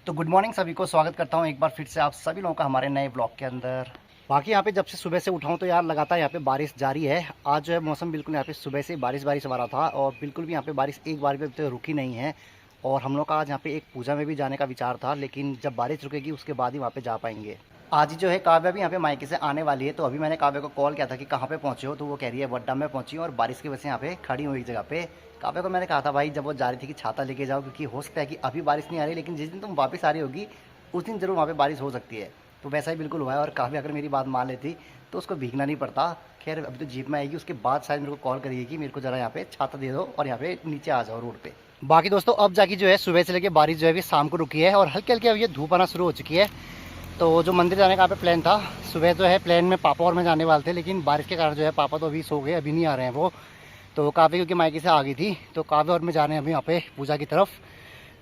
तो good morning सभी को, स्वागत करता हूँ एक बार फिर से आप सभी लोगों का हमारे नए ब्लॉग के अंदर। बाकी यहाँ पे जब से सुबह से उठाऊँ तो यार लगातार यहाँ पे बारिश जारी है। आज जो है मौसम बिल्कुल यहाँ पे सुबह से बारिश हो रहा था और बिल्कुल भी यहाँ पे बारिश एक बार भी अभी तक रुकी नहीं है। और हम लोग का आज यहाँ पे एक पूजा में भी जाने का विचार था, लेकिन जब बारिश रुकेगी उसके बाद ही वहाँ पे जा पाएंगे। आज ही जो है काव्या भी यहाँ पे मायके से आने वाली है, तो अभी मैंने काव्या को कॉल किया था कि कहाँ पे पहुँचे हो, तो वो कह रही है वड्डा में पहुँची और बारिश की वजह से यहाँ पे खड़ी हुई एक जगह पे। काव्या को मैंने कहा था भाई जब वो जा रही थी कि छाता लेके जाओ, क्योंकि हो सकता है कि अभी बारिश नहीं आ रही, लेकिन जिस दिन तुम वापस आ रही होगी उस दिन जरूर वहाँ पे बारिश हो सकती है। तो वैसा ही बिल्कुल हुआ है और काव्या अगर मेरी बात मान लेती तो उसको भीगना नहीं पड़ता। खैर अभी तो जीप में आएगी, उसके बाद शायद मेरे को कॉल करेगी कि मेरे को ज़रा यहाँ पे छाता दे दो और यहाँ पे नीचे आ जाओ रोड पे। बाकी दोस्तों अब जाके जो है सुबह से लेके बारिश जो है अभी शाम को रुकी है और हल्की हल्की अब ये धूप आना शुरू हो चुकी है। तो जो मंदिर जाने का पे प्लान था, सुबह जो है प्लान में पापा और मैं जाने वाले थे, लेकिन बारिश के कारण जो है पापा तो अभी सो गए, अभी नहीं आ रहे हैं वो। तो काव्या क्योंकि मायके से आ गई थी, तो काव्या और मैं जा रहे हैं अभी यहाँ पे पूजा की तरफ।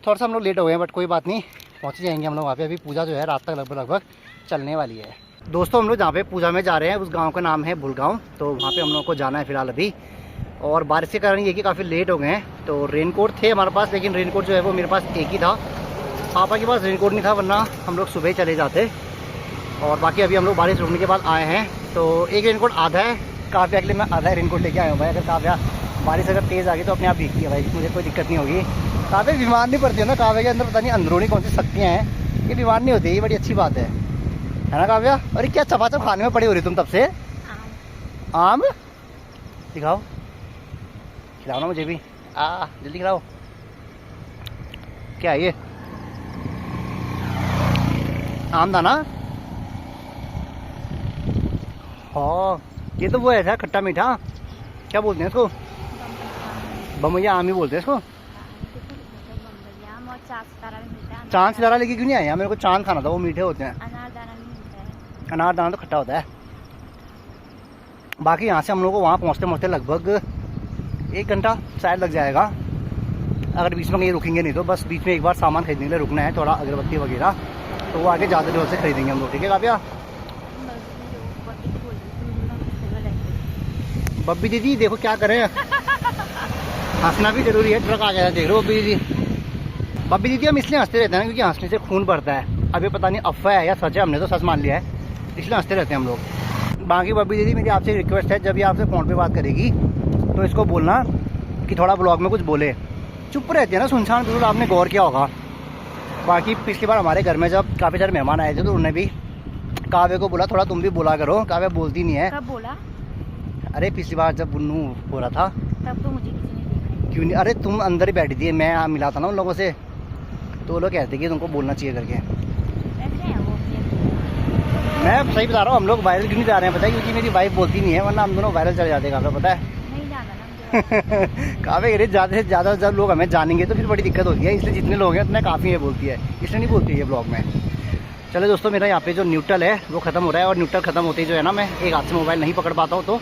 थोड़ा सा हम लोग लेट हो गए हैं बट कोई बात नहीं, पहुँच जाएंगे हम लोग वहाँ पे। अभी पूजा जो है रात तक लगभग चलने वाली है। दोस्तों हम लोग जहाँ पे पूजा में जा रहे हैं उस गांव का नाम है भुलगांव, तो वहाँ पे हम लोग को जाना है फिलहाल अभी। और बारिश के कारण ये कि काफ़ी लेट हो गए हैं, तो रेनकोट थे हमारे पास, लेकिन रेनकोट जो है वो मेरे पास एक ही था, पापा के पास रेनकोट नहीं था, वरना हम लोग सुबह ही चले जाते। और बाकी अभी हम लोग बारिश रुकने के बाद आए हैं, तो एक रेनकोट आधा है काव्या के लिए, मैं आधा रेनकोट लेके आया हूँ भाई। अगर काव्या बारिश अगर तेज़ आ गई तो अपने आप भीगती है भाई, मुझे कोई दिक्कत नहीं होगी। काव्या बीमार नहीं पड़ती है ना, काव्या के अंदर पता नहीं अंदरूनी कौन सी शक्तियाँ हैं, ये बीमार नहीं होती, ये बड़ी अच्छी बात है ना काव्या। अरे क्या चपाचप खाने में पड़ी हो रही तुम तब से? आम दिखाओ, खिलाओ ना मुझे भी, जल्दी खिलाओ। क्या है ये? आम दाना? हाँ ये तो वो ऐसा खट्टा मीठा, क्या बोलते हैं इसको? बमैया आम ही बोलते हैं इसको। चांद सितारा लेके क्यों नहीं आया? मेरे को चांद खाना था, वो मीठे होते हैं। अनारदाना तो खट्टा होता है। बाकी यहाँ से हम लोग को वहाँ पहुँचते पहुँचते लगभग 1 घंटा शायद लग जाएगा, अगर बीच में कहीं रुकेंगे नहीं तो। बस बीच में एक बार सामान खरीदने के लिए रुकना है, थोड़ा अगरबत्ती वगैरह, तो वो आगे ज़्यादा जोर से खरीदेंगे हम लोग, ठीक है काव्या? बब्बी दीदी देखो क्या करें, हंसना भी जरूरी है, ट्रक आ गया है देख लो बब्बी दीदी। बब्बी दीदी हम इसलिए हंसते रहते हैं क्योंकि हंसने से खून बढ़ता है। अभी पता नहीं अफवाह है या सच है, हमने तो सच मान लिया है, इसलिए हंसते रहते हैं हम लोग। बाकी बब्बी दीदी मेरी आपसे रिक्वेस्ट है, जब ये आपसे फ़ोन पे बात करेगी तो इसको बोलना कि थोड़ा ब्लॉग में कुछ बोले। चुप रहती है ना सुनसान बिल्कुल, आपने गौर किया होगा। बाकी पिछली बार हमारे घर में जब काफ़ी सारे मेहमान आए थे तो उन्होंने भी काव्या को बोला थोड़ा तुम भी बोला करो, काव्या बोलती नहीं है। कब बोला? अरे पिछली बार जब बुन्नू बोला था तब तो मुझे किसी ने देखा नहीं। क्यों नहीं? अरे तुम अंदर ही बैठी थी, मैं मिला था ना उन लोगों से, तो वो लोग कहते कि तुमको बोलना चाहिए करके। ऐसे हैं वो अपने। मैं सही बता रहा हूँ, हम लोग वायरल क्यों नहीं जा रहे हैं पता है? क्योंकि मेरी वाइफ बोलती नहीं है, वरना हम दोनों वायरल चले जाते हैं, काव्या पता है? नहीं जाना ना मुझे। काव्या कह रही ज़्यादा से ज़्यादा जब लोग हमें जानेंगे तो फिर बड़ी दिक्कत होती है, इसलिए जितने लोग हैं उतने काफ़ी है बोलती है, इसलिए नहीं बोलती है ब्लॉग में। चलो दोस्तों, मेरा यहाँ पे जो न्यूट्रल है वो ख़त्म हो रहा है, और न्यूट्रल ख़त्म होते ही जो है ना मैं एक हाथ से मोबाइल नहीं पकड़ पाता हूँ, तो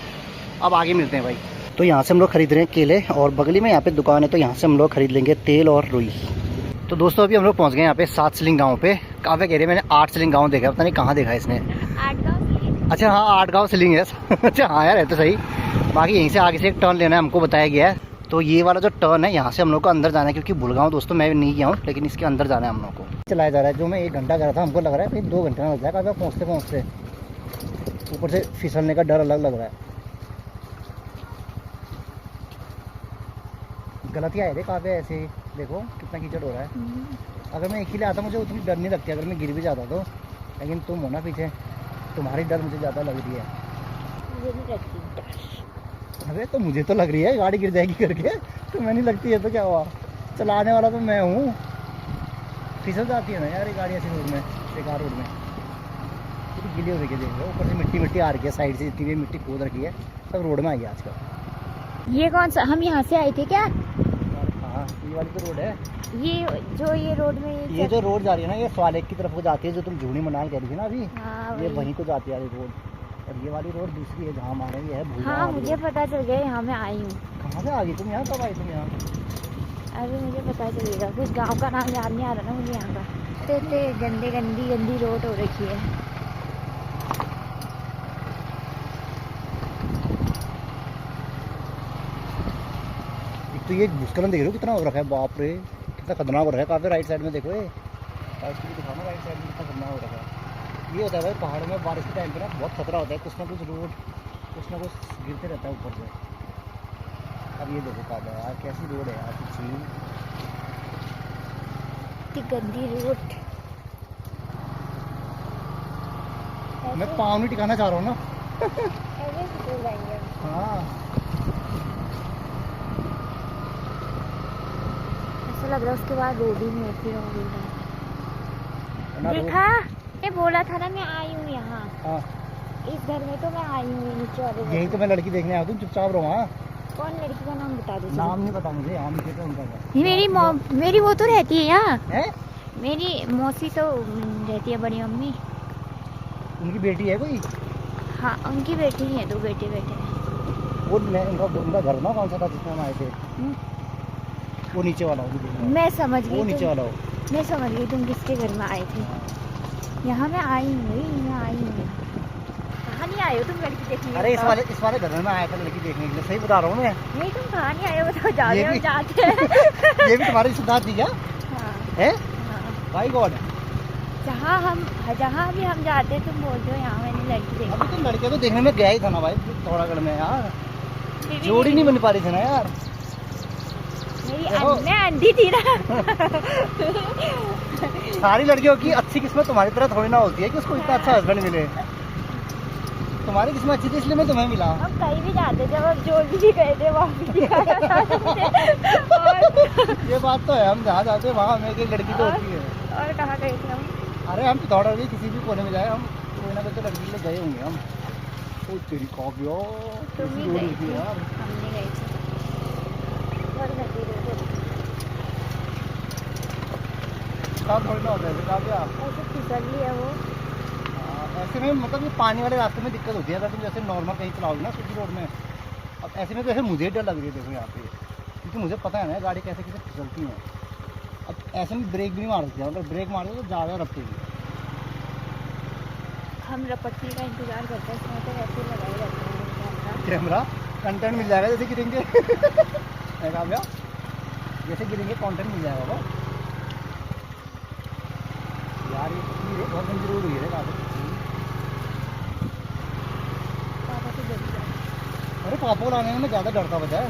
अब आगे मिलते हैं भाई। तो यहाँ से हम लोग खरीद रहे हैं केले, और बगली में यहाँ पे दुकान है, तो यहाँ से हम लोग खरीद लेंगे तेल और रुई। तो दोस्तों अभी हम लोग पहुँच गए यहाँ पे 7 सिलिंग गाँव पे। काव्या कह रही है मैंने 8 सिलिंग गाँव देखा, पता नहीं कहाँ देखा इसने। 8 गाँव? अच्छा हाँ 8 गाँव सिलिंग है। अच्छा हाँ यार है तो सही। बाकी यहीं से आगे से एक टर्न लेना है हमको बताया गया है, तो ये वाला जो टर्न है यहाँ से हम लोग को अंदर जाना है, क्योंकि भुलगांव दोस्तों मैं नहीं गया हूँ, लेकिन इसके अंदर जाना है हम लोग को। चलाया जा रहा है, जो मैं 1 घंटा कर रहा था हमको लग रहा है भाई 2 घंटे में लग जाएगा पहुँचते पहुँचते। ऊपर से फिसलने का डर अलग लग रहा है। गलतियाँ है काफ़ी ऐसे, देखो कितना कीचड़ हो रहा है। अगर मैं अकेले आता मुझे उतनी डर नहीं लगती, अगर मैं गिर भी जाता तो, लेकिन तुम हो ना पीछे, तुम्हारी डर मुझे ज़्यादा लग रही है। मुझे नहीं लगती। अरे तो मुझे तो लग रही है गाड़ी गिर जाएगी करके, तो मैं नहीं लगती है तो क्या हुआ, चलाने वाला तो मैं हूँ। फिसल जाती है ना यार ये गाड़ी ऐसी रोड में, बेकार रोड में पूरी गिली हो रही है, देख लो ऊपर से मिट्टी मिट्टी आ रही है, साइड से जितनी भी मिट्टी खोद रखी है सब रोड में आई है आजकल। ये कौन सा, हम यहाँ से आए थे क्या? हाँ ये वाली तो रोड है। ये रोड में ये जो रोड जा रही है ना ये स्वालेक की तरफ को जाती है, जो तुम झूनी मनाल कह रही थी ना अभी। हाँ, ये वहीं को जाती है रोड, और ये वाली रोड दूसरी है जहाँ हमारे ये है। हाँ मुझे पता चल गया, यहाँ मैं आई हूँ। कहाँ से आ गई तुम? यहाँ कब आई तुम यहाँ? अरे मुझे पता चलेगा, कुछ गांव का नाम याद नहीं आ रहा ना मुझे यहाँ का। इतने गंदी रोड हो रखी है। तो ये भूस्खलन देख रहे हो कितना हो रखा है, बाप रे कितना खतरनाक हो रहा है। काफी राइट साइड में देखो ये इसको भी दिखाना राइट साइड में कितना खतरनाक हो रहा है। ये होता है भाई पहाड़ों में बारिश के टाइम पे ना बहुत खतरा होता है, कुछ ना कुछ रोड कुछ ना कुछ गिरते रहता है ऊपर से। अब ये देखो काबा यार कैसी रोड है यार, कुछ इतनी गंदी रोड। मैं पाँव नहीं टिकाना चाह रहा हूँ ना। ऐसे स्कूल जाएंगे हम। हाँ ऐसा लग रहा है उसके बाद रोड ही नहीं है फिर और रोड है। ना रोड। देखा ये बोला था ना मैं आई हूँ यहाँ, हाँ इस घर में तो मैं आई हूँ नीचे वाले घर यही में। तो मैं लड़की देखने आया हूँ, तुम चुपचाप रहो। हाँ कौन लड़की का नाम बता दो चलो। नाम नहीं पता मुझे, हाँ मुझे तो उनका है। ये मेरी मॉम, मेरी वो तो रहती है यहाँ, है मेरी मौसी तो रहती है, बड़ी मम्मी। उनकी बेटी है कोई? हाँ उनकी बेटी है, 2 बेटे हैं। वो उनका घर ना कौन सा था जिसमें हम आए थे? वो नीचे वाला हो। मैं समझ वो नीचे गई वाला हो। मैं समझ गई तुम किसके घर में आए थे। यहाँ मैं आई हूँ, मैं आई हूँ। कहाँ नहीं आए हो तुम लड़की देखने? अरे इस वाले घर में आया था लड़की देखने के लिए, सही बता रहा हूँ मैं। नहीं तुम कहाँ नहीं आए हो बताओ, जाओ ये हम भी- जाते हैं। ये भी तुम्हारी सिद्धार्थ थी क्या? हाँ है हाँ। भाई गॉड। जहाँ भी हम जाते हैं तुम बोलते हो यहाँ मैंने लड़की देखी। अभी तुम लड़के को देखने में गया ही था ना भाई थोड़ागढ़ में यार, फिर भी जोड़ी नहीं बन पा रही थी ना यार। देखो। मैं अंधी थी ना। सारी लड़कियों की अच्छी किस्मत तुम्हारी तरह थोड़ी ना होती है कि उसको इतना अच्छा हस्बैंड मिले। तुम्हारी किस्मत अच्छी थी इसलिए मैं तुम्हें मिला। हम कहीं भी जाते, जब हम जोड़ी भी गए थे वहाँ भी दिखाया था तुमने। ये बात तो है, हम जहाँ जाते हैं वहाँ हमें एक लड़की तो होती है। और कहाँ गए थे हम? अरे हम पिथौरागढ़ भी किसी भी कोने में जाए हम कोई ना कोई तो लड़की के लिए गए होंगे हम। ओ तेरी कॉफी तुम ही गए थे, यार। हमने गए थे। और गंदी रोड है। काम थोड़ी ना होता है काफी आप। ऐसे फिसल लिया वो। ऐसे में मतलब ये पानी वाले रास्ते में दिक्कत होती है, अगर तुम जैसे नॉर्मल कहीं चलाओगे ना सिटी रोड में। अब ऐसे में तो ऐसे मुझे डर लग रही है देखो यहाँ पे, क्योंकि मुझे पता है ना गाड़ी कैसे कैसे फिसलती है। अब ऐसे में ब्रेक भी नहीं मार सकते, अगर ब्रेक मार दो तो ज़्यादा रपटेगी। हम रपटने का इंतजार करते हैं, इसमें तो ऐसे लगाए रहते हैं कैमरा। कैमरा कंटेंट मिल जाएगा जैसे गिरेंगे। है कामयाब, जैसे गिरेंगे कंटेंट मिल जाएगा वो यार। ये बहुत गंदी रोड हुई है काफी। पापा से जल्दी जाओ। अरे पापा को लाने में मैं ज़्यादा डरता बचा है।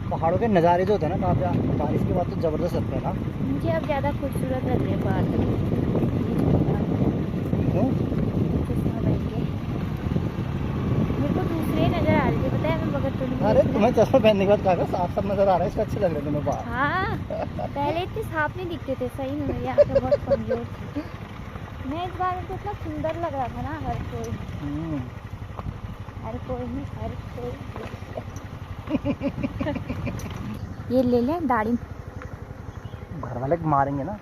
पहाड़ों के नज़ारे जो होते हैं ना काफी, बारिश के बाद तो ज़बरदस्त लगता है ना। मुझे अब ज़्यादा खूबसूरत लग रहे हैं बाहर तक। क्यों? चश्मा पहन के मेरे को दूसरे नज़र आ रहे थे, पता है मैं बगल तो नहीं अरे देख तुम्हें चश्मा पहनने के बाद कहा साफ साफ नज़र आ रहा है, इसका अच्छे लग रहे हैं तुम्हें बाहर। हाँ पहले इतने साफ नहीं दिखते थे, सही में मेरी आँखें बहुत कमजोर थी। मैं इस बार मेरे को इतना सुंदर लग रहा था ना, हर कोई नहीं, हर कोई। ये ले लें दाढ़ी घर वाले मारेंगे ना,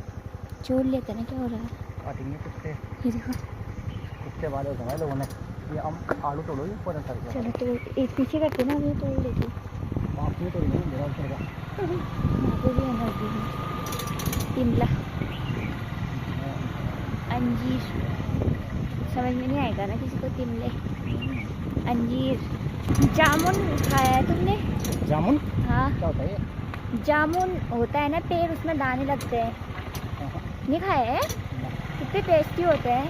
चोर लेते ना, क्या हो रहा है? काटेंगे कुत्ते। ये देखो कुत्ते वाले होते हैं लोगों ने। ये हम आलू तोड़ो ये पूरा करके चलो तो एक पीछे करते ना, मैं तोड़ लेती। आप नहीं तोड़ेंगे मेरा उधर का। यहाँ पे भी है नजदीक में तिमला अंजीर, समझ में नहीं आएगा ना किसी को। तिमले अंजीर। जामुन खाया है तुमने? जामुन हाँ क्या होता है ये? जामुन होता है ना पेड़, उसमें दाने लगते हैं, नहीं खाया है? कितने टेस्टी होते हैं।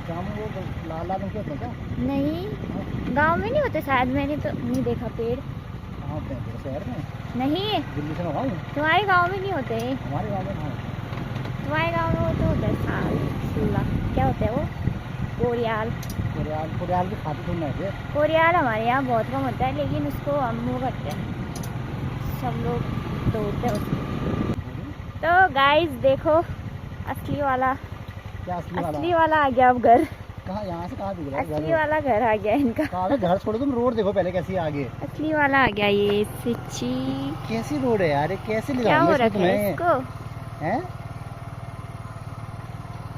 जामुन वो लाल लाल उनके होते हैं क्या? नहीं गांव में नहीं होते शायद, मैंने तो नहीं देखा पेड़। कहाँ होते हैं पूरे शहर में? नहीं दिल्ली से मंगाऊँ? तुम्हारे गांव में नहीं होते, हमारे गाँव में कहाँ होते हैं? तुम्हारे गांव में वो तो होता है साल सुल्ला, क्या होता है वो, कोरियाल। कोरियाल की खाते थोड़ी ना है। कोरियाल हमारे यहाँ बहुत कम होता है, लेकिन उसको हम वो करते हैं, सब लोग तोड़ते हैं उसको। तो गाइस देखो असली वाला क्या असली वाला आ गया अब घर। कहाँ यहाँ से कहाँ दिख रहा है असली घर? वाला घर आ गया इनका। कहाँ है घर? छोड़ो तुम रोड देखो पहले कैसी है आगे। असली वाला आ गया, ये सिची। कैसी रोड है यार, ये कैसे ले क्या हो जाऊंगा रखा है इसको? हैं?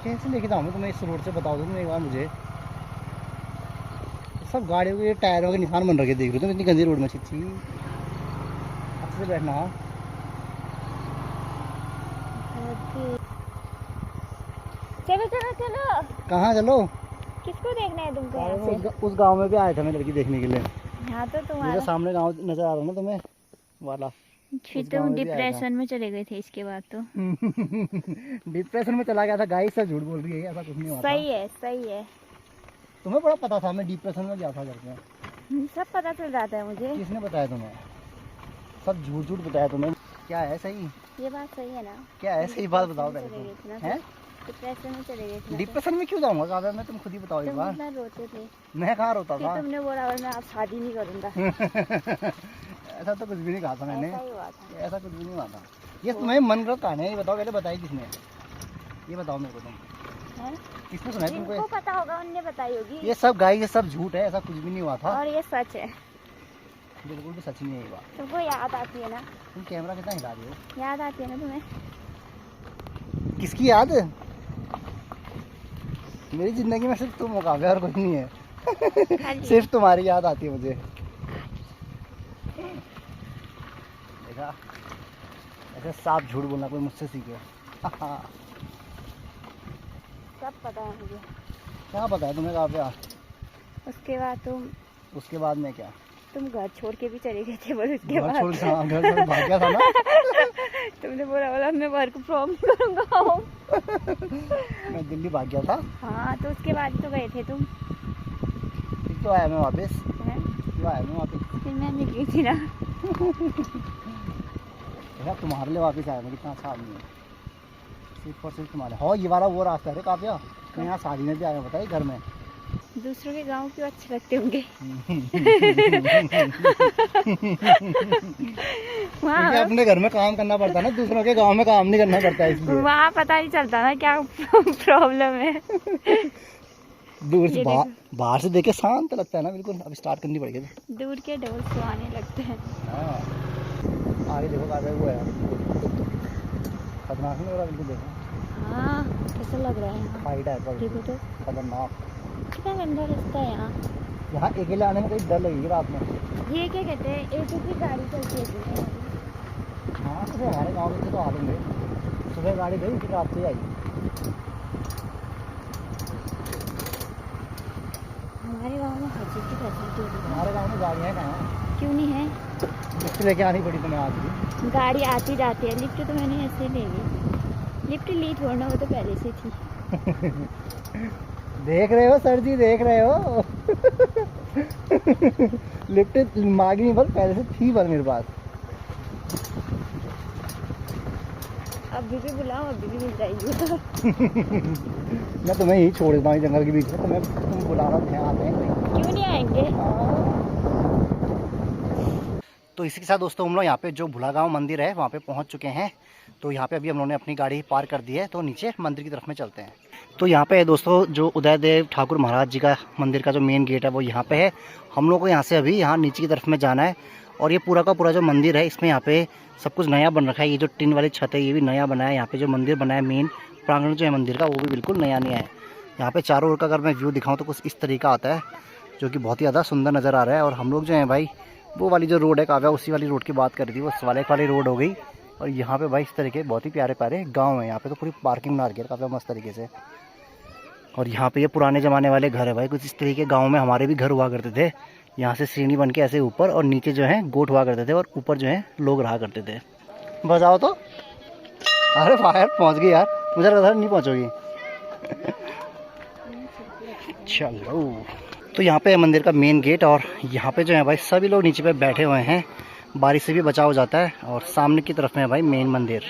कैसे लेके जाऊंगा तुम्हें इस रोड से, बताओ तुम एक बार मुझे। सब गाड़ियों के टायरों के निशान बन रखे देख रहे हो तुम इतनी गंदी रोड में। छिच्छी अच्छे से बैठना। चलो चलो चलो, कहाँ चलो? किसको देखना है तुमको यहाँ से? उस गांव में भी आया था मैं लड़की देखने के लिए। यहाँ तो मेरे तुम्हारा सामने गांव नजर आ रहा है ना तुम्हें वाला, फिर उस गाँव तुम में भी आया था। डिप्रेशन में चले गए थे इसके बाद तो। डिप्रेशन में चला गया था गाइस, सब झूठ बोल रही है, ऐसा कुछ नहीं हुआ था। सही है, सही है। तुम्हें बड़ा पता था मैं डिप्रेशन में गया था घर में। सब पता चल जाता है मुझे। किसने बताया तुम्हें? सब झूठ झूठ बताया तुम्हें। क्या है सही? ये बात सही है ना? क्या है सही बात बताओ पहले चले गए थे तुम। ना, हैं? डिप्रेशन में चले गए थे ना, डिप्रेशन में क्यों जाऊंगा काव्या मैं? तुम खुद ही बताओ एक तुम बार। कितना रोते थे। मैं कहाँ रोता फिर था? तुमने बोला और मैं अब शादी नहीं करूंगा। ऐसा तो कुछ भी नहीं कहा था मैंने। ऐसा ही हुआ था। ऐसा कुछ भी नहीं हुआ था। ये तुम्हें मन गलत कहानी है, ये बताओ पहले, बताई किसने? ये बताओ मेरे को तुम। हैं? किसने सुनाई जिनको तुमको? पता होगा उनने बताई होगी। ये सब गाइस, ये सब झूठ है, ऐसा कुछ भी नहीं हुआ था। और ये सच है। बिल्कुल भी सच नहीं है ये बात। तुमको याद आती है ना? तुम कैमरा कितना हिला रही हो? याद आती है ना तुम्हें? किसकी याद? मेरी जिंदगी में सिर्फ तुम हो काव्या, और कुछ नहीं है। हाँ जी। सिर्फ तुम्हारी याद आती है मुझे। देखा, ऐसे साफ झूठ बोलना कोई मुझसे सीखे। सब पता है मुझे। क्या पता है तुम्हें काव्या? उसके बाद उसके बाद में क्या? तुम घर छोड़ के भी चले गए थे, बस उसके घर बाद छोड़ के, हाँ, घर छोड़ के भाग गया था ना। तुमने बोला मैं वर्क फ्रॉम करूंगा home। मैं दिल्ली भाग गया था। हाँ तो उसके बाद तो गए थे तुम। फिर तो आया मैं वापस। हैं? क्यों आया मैं वापस? फिर मैं निकली थी ना। देखा, तुम्हारे लिए वापस आया मैं, कितना अच्छा आदमी है। सिर्फ और सिर्फ तुम्हारे। हाँ, ये वाला वो रास्ता है काव्या, मैं यहाँ शादी में भी आया, बताइए घर में। दूसरों के गांव क्यों अच्छे लगते होंगे? क्योंकि वहाँ अपने घर में काम करना पड़ता है ना, दूसरों के गांव में काम नहीं करना पड़ता है, इसलिए। वहाँ पता नहीं चलता ना क्या प्रॉब्लम है। दूर से ये बाहर से देखे शांत लगता है ना बिल्कुल। अब स्टार्ट करनी पड़ेगी। दूर के ढोल सुहाने लगते हैं। हाँ, आगे देखो काव्या, वो है खतरनाक नहीं लग रहा? बिल्कुल देखो, हाँ कैसा लग रहा है यहाँ? फाइट है पर देखो तो खतरनाक। कितना गंदा रास्ता है यहाँ। यहाँ अकेले आने में कहीं डर लगेगी रात में। ये क्या कहते हैं, एक की गाड़ी चलती है। हाँ, तो हमारे गाँव में तो आ लेंगे। सुबह गाड़ी गई, फिर रात से आई। हमारे गांव में हर चीज़ की फैसिलिटी होती है। हमारे गाँव में गाड़ियाँ कहाँ हैं? क्यों नहीं है? लिफ्ट लेके आनी पड़ी तुम्हें आज भी। गाड़ी आती जाती है, लिफ्ट तो मैंने ऐसे ले ली। लिफ्ट ली छोड़ना, वो तो पहले से थी। देख रहे हो सर जी, देख रहे हो? लिफ्ट मांगी नहीं, बस पहले से थी बस मेरे पास। अभी भी बुलाओ, अभी भी मिल जाएगी। मैं तुम्हें ही छोड़ देता हूँ जंगल के बीच में, तुम बुलाना ध्यान है। क्यों नहीं आएंगे? तो इसी के साथ दोस्तों हम लोग यहाँ पे जो भुलागांव मंदिर है वहाँ पे पहुँच चुके हैं। तो यहाँ पे अभी हम लोगों ने अपनी गाड़ी पार्क कर दी है, तो नीचे मंदिर की तरफ में चलते हैं। तो यहाँ पे दोस्तों जो उदयदेव ठाकुर महाराज जी का मंदिर का जो मेन गेट है वो यहाँ पे है। हम लोग को यहाँ से अभी यहाँ नीचे की तरफ में जाना है। और ये पूरा का पूरा जो मंदिर है, इसमें यहाँ पे सब कुछ नया बन रखा है। ये जो टिन वाली छत है ये भी नया बना है। यहाँ पे जो मंदिर बना है, मेन प्रांगण जो है मंदिर का, वो भी बिल्कुल नया नया है। यहाँ पे चारों ओर का अगर मैं व्यू दिखाऊँ तो कुछ इस तरीका आता है, जो कि बहुत ही ज़्यादा सुंदर नज़र आ रहा है। और हम लोग जो हैं भाई, वो वाली जो रोड है काव्या, उसी वाली रोड की बात कर रही थी, वो सवालेक वाली रोड हो गई। और यहाँ पे भाई इस तरीके बहुत ही प्यारे प्यारे गांव है। यहाँ पे तो पूरी पार्किंग बना रखी है काफ़ी मस्त तरीके से। और यहाँ पे ये पुराने ज़माने वाले घर है भाई, कुछ इस तरीके गांव में हमारे भी घर हुआ करते थे। यहाँ से सीढ़ी बन के ऐसे ऊपर, और नीचे जो है गोट हुआ करते थे, और ऊपर जो है लोग रहा करते थे। बजाओ तो। अरे वाह यार, पहुँच गई यार, मुझे लगा था नहीं पहुँचोगी। चलो, तो यहाँ पे है मंदिर का मेन गेट। और यहाँ पे जो है भाई सभी लोग नीचे पे बैठे हुए हैं, बारिश से भी बचाव हो जाता है। और सामने की तरफ में है भाई मेन मंदिर।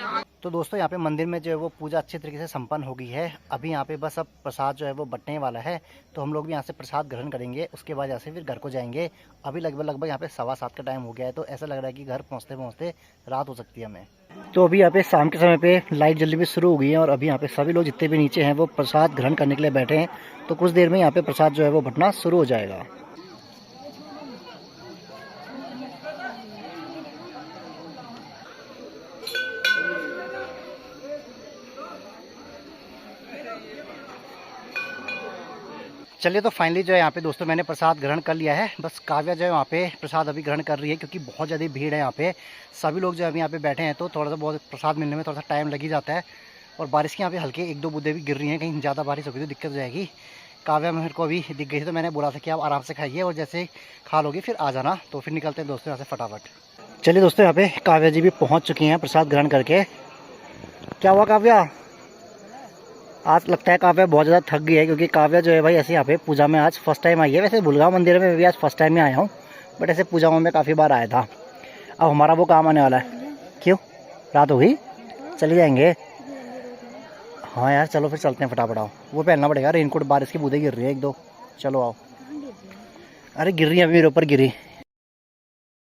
तो दोस्तों यहाँ पे मंदिर में जो है वो पूजा अच्छे तरीके से संपन्न हो गई है। अभी यहाँ पे बस अब प्रसाद जो है वो बंटने वाला है, तो हम लोग भी यहाँ से प्रसाद ग्रहण करेंगे। उसके बाद यहाँ से फिर घर को जाएंगे। अभी लगभग यहाँ पे 7:15 का टाइम हो गया है, तो ऐसा लग रहा है कि घर पहुँचते पहुँचते रात हो सकती है हमें। तो अभी यहाँ पे शाम के समय पे लाइट जल्दी भी शुरू हो गई है। और अभी यहाँ पे सभी लोग जितने भी नीचे हैं वो प्रसाद ग्रहण करने के लिए बैठे हैं। तो कुछ देर में यहाँ पे प्रसाद जो है वो बंटना शुरू हो जाएगा। चलिए, तो फाइनली जो है यहाँ पे दोस्तों मैंने प्रसाद ग्रहण कर लिया है। बस काव्या जो है वहाँ पे प्रसाद अभी ग्रहण कर रही है, क्योंकि बहुत ज़्यादा भीड़ है यहाँ पे। सभी लोग जो अभी यहाँ पे बैठे हैं, तो थोड़ा सा बहुत प्रसाद मिलने में थोड़ा सा टाइम लग ही जाता है। और बारिश की यहाँ पे हल्के 1-2 बूंदें भी गिर रही हैं, कहीं ज़्यादा बारिश होगी तो दिक्कत हो जाएगी। काव्या मेरे को अभी दिख गई थी, तो मैंने बोला था कि आप आराम से खाइए और जैसे ही खा लोगे फिर आ जाना। तो फिर निकलते हैं दोस्तों यहाँ से फटाफट। चलिए दोस्तों, यहाँ पे काव्या जी भी पहुँच चुकी हैं प्रसाद ग्रहण करके। क्या हुआ काव्या? आज लगता है काव्या बहुत ज़्यादा थक गई है, क्योंकि काव्या जो है भाई ऐसे यहाँ पे पूजा में आज फर्स्ट टाइम आई है। वैसे बुलगांव मंदिर में भी आज फर्स्ट टाइम ही आया हूँ, बट ऐसे पूजा में काफ़ी बार आया था। अब हमारा वो काम आने वाला है। क्यों, रात हो गई? चले जाएंगे। हाँ यार चलो फिर चलते हैं फटाफट। आओ, वो पहनना पड़ेगा रेनकोट, बारिश की बूंदें गिर रही है एक दो। चलो आओ। अरे गिर रही है, अभी मेरे ऊपर गिरी।